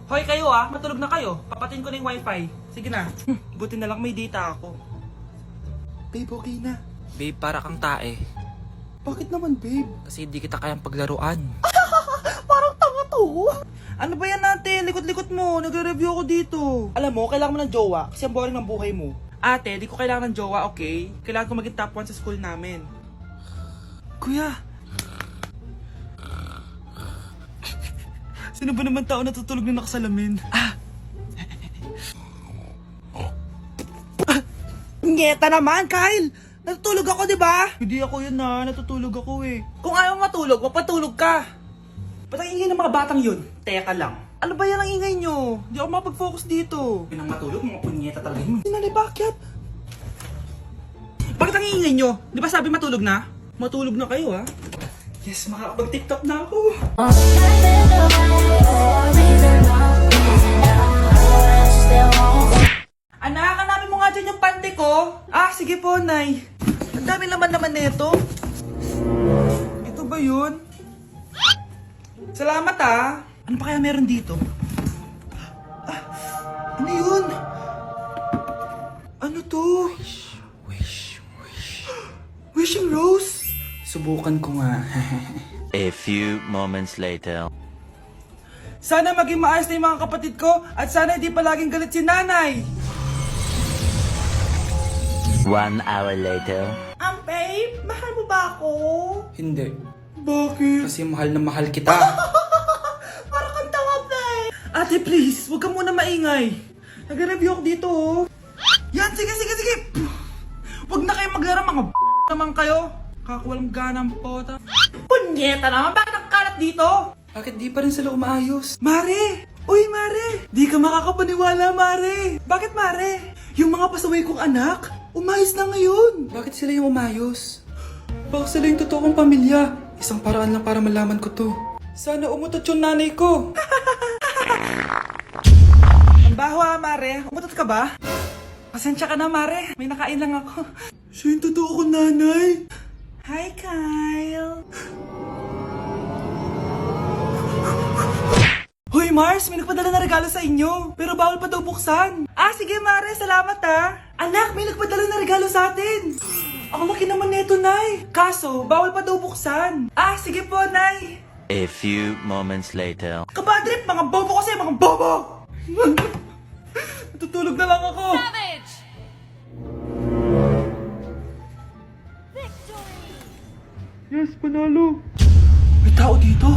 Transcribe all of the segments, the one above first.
Hoy kayo matulog na kayo. Papatin ko na yung wifi. Sige na. Buti na lang may data ako. Babe, okay na. Babe, para kang tae. Bakit naman, babe? Kasi hindi kita kayang paglaruan. Parang tanga to. Ano ba yan natin? Likot-likot mo. Nagre-review ako dito. Alam mo, kailangan mo ng jowa kasi ang boring ng buhay mo. Ate, di ko kailangan ng jowa, okay? Kailangan ko maging top 1 sa school namin. Kuya! Sino ba naman tao natutulog na nakasalamin? Ngeta naman, Kyle! Natutulog ako, di ba? Hindi ako yun natutulog ako eh. Kung ayaw matulog, mapatulog ka. Ba't ang ingay ng mga batang yun? Teka lang. Ano ba yan ang ingay nyo? Hindi ako mapag-focus dito. Pinang matulog, mga punyeta talaga yun. Sinali, bakit? Bakit ang ingay nyo? Di ba sabi matulog na? Matulog na kayo Yes, makakapag-tiktok na ako. Anak, hanapin mo nga dyan yung pante ko. Sige po, Nay. Ang dami naman nito. Ito ba yun? Salamat Ano pa kaya meron dito? Ano yun? Ano to? Wishing Rose? Subukan ko nga. A few moments later. Sana maging maayos na yung mga kapatid ko at sana hindi palaging galit si nanay. 1 hour later. Babe, mahal mo ba ako? Hindi. Bakit? Kasi mahal na mahal kita. Parang kang tanga, babe. Ate, please, huwag ka muna maingay. Nag-review ako dito Yan, sige. Huwag na kayo maglaro, mga naman kayo. Kakawalang ganang pota. Punyeta naman, bakit ang kalat dito? Bakit di pa rin sila umaayos? Mare! Uy, Mare! Di ka makakapaniwala, Mare! Bakit, Mare? Yung mga pasaway kong anak, umayos na ngayon. Bakit sila yung umayos? Baka sila yung totoong pamilya. Isang paraan lang para malaman ko to. Sana umutot yung nanay ko. Ang baho Mare. Umutot ka ba? Pasensya ka na, Mare. May nakain lang ako. Siya yung totoo kong nanay. Hi, Kyle. Hoy, Mars! May nagpadala na regalo sa inyo. Pero bawal pa daw buksan. Sige, Mare. Salamat, Anak, may nagpadala na regalo sa atin. Ang laki naman neto, Nay. Kaso, bawal pa daw buksan. Sige po, Nay. A few moments later. Kabadrip, mga bobo kasi, mga bobo! Natutulog na lang ako. Savage! Yes, panalo. May tao dito.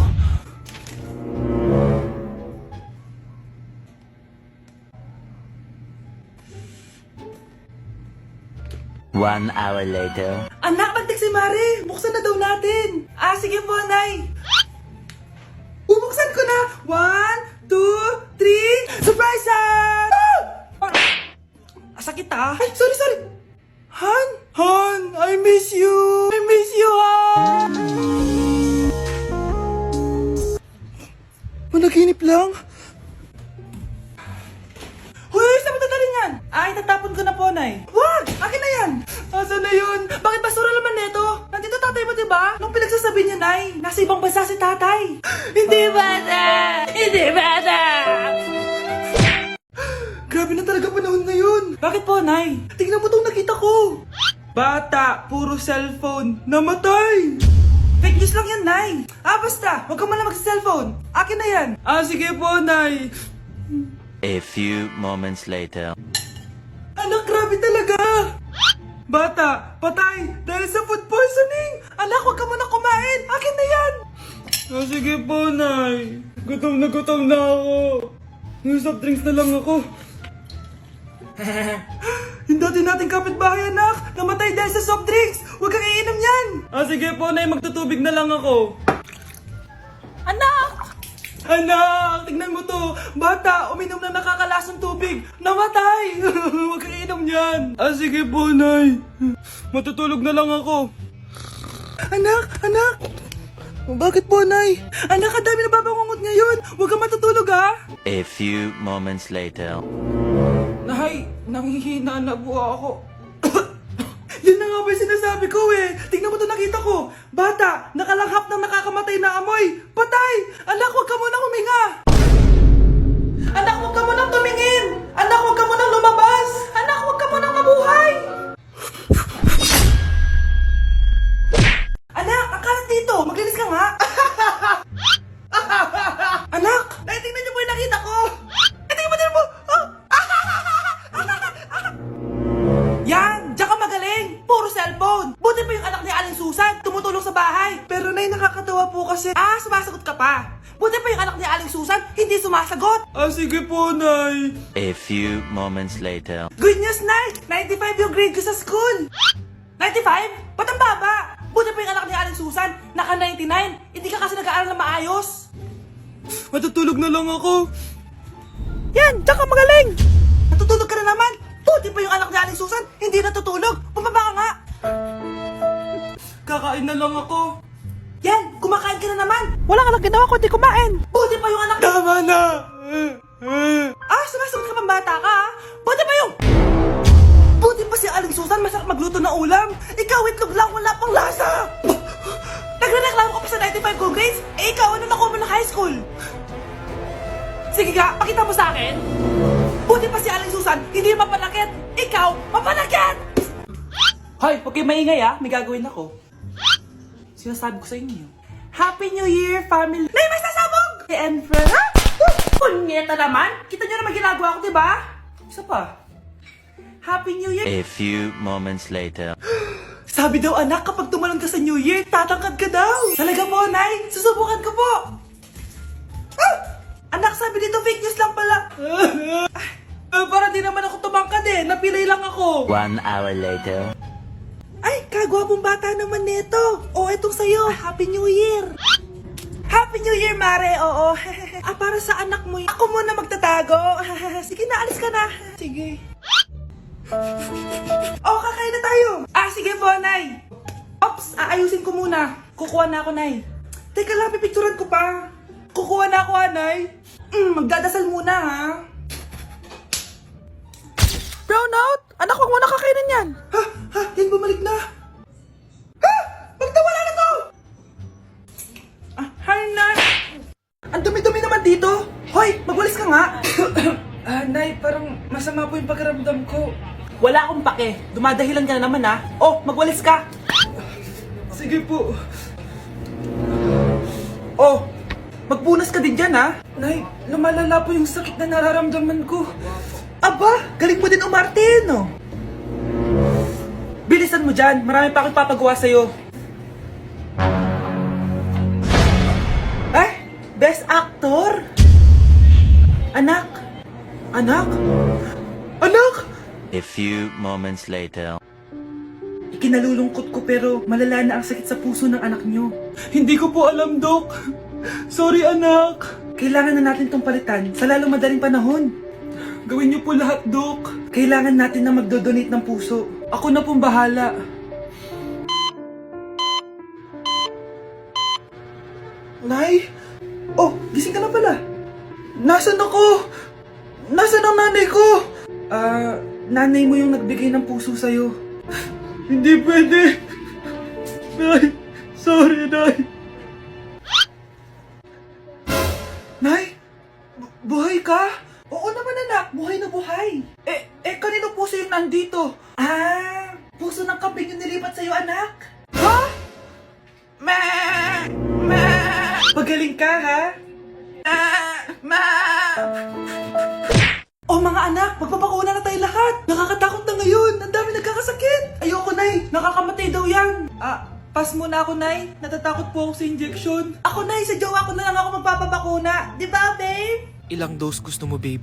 One hour later. Anak, magtik si Mare. Buksan na daw natin. Sige po, Nay. Bubuksan ko na. 1, 2, 3. Surprise! Sakit Ay, sorry. Han, I miss you. Han. Managinip lang. Hoy, saan mo dadalhin yan? Itatapon ko na po, Nay. Wag! Akin na yan! Asan na yun? Bakit basura naman neto? Nandito tatay mo, diba? Nung pinagsasabi niya, Nay, nasa ibang bansa si tatay. Hindi bata! Grabe na talaga panahon ngayon. Bakit po, Nay? Tingnan mo tong nakita ko. Bata, puro cellphone, namatay. Fake news lang yan, Nay. Basta, huwag ka man lang magsa-cellphone. Akin na yan. Sige po, Nay. A few moments later. Anak, grabe talaga! Bata, patay! Dahil sa food poisoning! Anak, huwag ka muna kumain! Akin na yan! Sige po, Nay. Gutom na ako. Yung soft drinks na lang ako. Yung dati nating kapitbahay, anak! Namatay dahil sa soft drinks! Huwag kang iinom yan! Sige po, Nay. Magtutubig na lang ako. Anak, tignan mo to. Bata, uminom na nakakalasong tubig. Namatay. Huwag kang inom yan. Sige po, Nay. Matutulog na lang ako. Anak. Bakit po, Nay? Anak, ang dami na babangungot ngayon. Huwag kang matutulog, A few moments later. Nay, nanghihina na po ako. Yan na nga ba yung sinasabi ko Tingnan mo to, nakita ko. Bata, nakalanghap ng nakakamatay na amoy. Patay! Anak, huwag ka muna huminga. sumasagot. Sige po, Nay. A few moments later. Good news, Nay! 95 yung grade ko sa school! 95? Ba't ang baba? Buti pa yung anak ni Aling Susan, naka 99. Hindi ka kasi nag-aaral na maayos. Matutulog na lang ako. Yan, tsaka magaling! Natutulog ka na naman! Buti pa yung anak ni Aling Susan, hindi natutulog! Bumaba ka nga! Kakain na lang ako. Yan, kumakain ka na naman! Wala ka lang ginawa kundi kumain! Buti pa yung anak... Tama na! Sumasagot ka pang bata ka, ha? Buti pa yung... Buti pa si Aling Susan, masarap magluto ng ulam! Ikaw, itlog lang, wala pang lasa! Nagre-reklamo ka pa sa 95 good grades? Ikaw, ano nakuha mo ng high school? Sige nga, pakita mo sa akin! Buti pa si Aling Susan, hindi mapanakit! Ikaw, mapanakit! Hoy, huwag kayo maingay ha, may gagawin ako. Sinasabi ko sa inyo. Happy New Year, family! Nay, may sasabog! And friends, ha? Punyeta naman! Kita nyo naman ginagawa ko, diba? Isa pa. Happy New Year! A few moments later. Sabi daw anak, kapag tumalon ka sa New Year, tatangkad ka daw! Talaga po, Nay! Susubukan ko po! Ah! Anak, sabi dito fake news lang pala! Para di naman ako tumangkad eh! Napilay lang ako! 1 hour later. Ay, kagwapong bata naman nito. O, etong sa'yo. Happy New Year. Happy New Year, Mare. Oo. Para sa anak mo. Ako muna magtatago. Sige na, alis ka na. Sige. Kakain na tayo. Sige po, Nay. Ops, aayusin ko muna. Kukuha na ako, Nay. Teka lang, pipicturan ko pa. Kukuha na ako, Nay. Magdadasal muna, ha. Brownout! Anak, huwag mo na kakainin yan! Yan bumalik na! Magtawala na to! Hi, Nay! Ang dumi-dumi naman dito! Hoy, magwalis ka nga! Nay, parang masama po yung pakiramdam ko. Wala akong pake. Dumadahilan ka na naman, ha? Magwalis ka! Sige po. Magpunas ka din dyan, ha? Nay, lumalala po yung sakit na nararamdaman ko. Aba, galing mo din umarte, no? Bilisan mo dyan, marami pa akong papagawa sa'yo. Best actor? Anak? Anak? Anak? A few moments later. Ikinalulungkot ko pero malala na ang sakit sa puso ng anak nyo. Hindi ko po alam, Dok. Sorry, anak. Kailangan na natin tong palitan sa lalong madaling panahon. Gawin niyo po lahat, Dok. Kailangan natin na magdodonate ng puso. Ako na pong bahala. Nay? Gising ka na pala. Nasaan ako? Nasaan ang nanay ko? Nanay mo yung nagbigay ng puso sa'yo. Hindi pwede. Nay, sorry, Nay. Nay? Buhay ka? Oo naman anak, buhay na buhay. Kanino puso yung nandito? Puso ng kambing yung nilipat sa'yo anak. Ha? Pagaling ka ha? Mga anak, magpapakuna na tayo lahat. Nakakatakot na ngayon, ang dami nagkakasakit. Ayoko Nay, nakakamatay daw yan. Pass muna ako Nay, natatakot po ako sa injection. Ako Nay, sa jowa ko na lang ako magpapabakuna. Di ba babe? Ilang dose gusto mo, babe?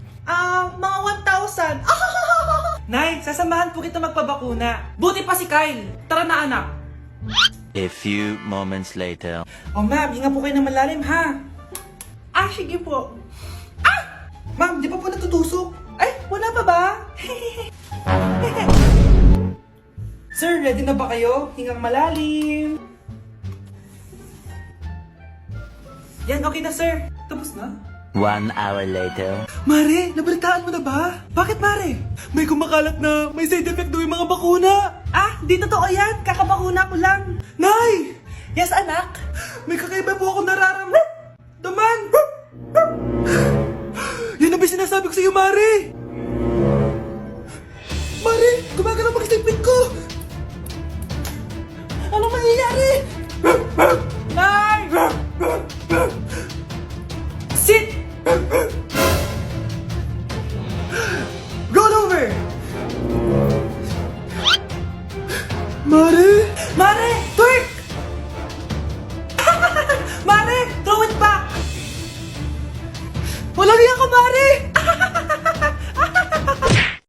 Mga 1,000. Nay, sasamahan po kita magpabakuna. Buti pa si Kyle. Tara na anak. A few moments later. Ma'am, hinga po kayo ng malalim ha. Sige po. Ma'am, di pa po natutusok? Ay, wala pa ba? Sir, ready na ba kayo? Hingang malalim. Yan, okay na sir. Tapos na? 1 hour later. Mare, nabalitaan mo na ba? Bakit Mare? May kumakalat na may side effect daw yung mga bakuna. Di totoo yan. Kakabakuna ko lang. Nay! Yes, anak. May kakaiba po akong nararamdaman. Yan ang sinasabi ko sa iyo, Mare. Mare, gumagalaw mag-isipin ko. Anong mangyayari? Nay! Sit! Roll over. Mare! Mare! Twerk! Mare! Throw it back! Walang iya ka, pare!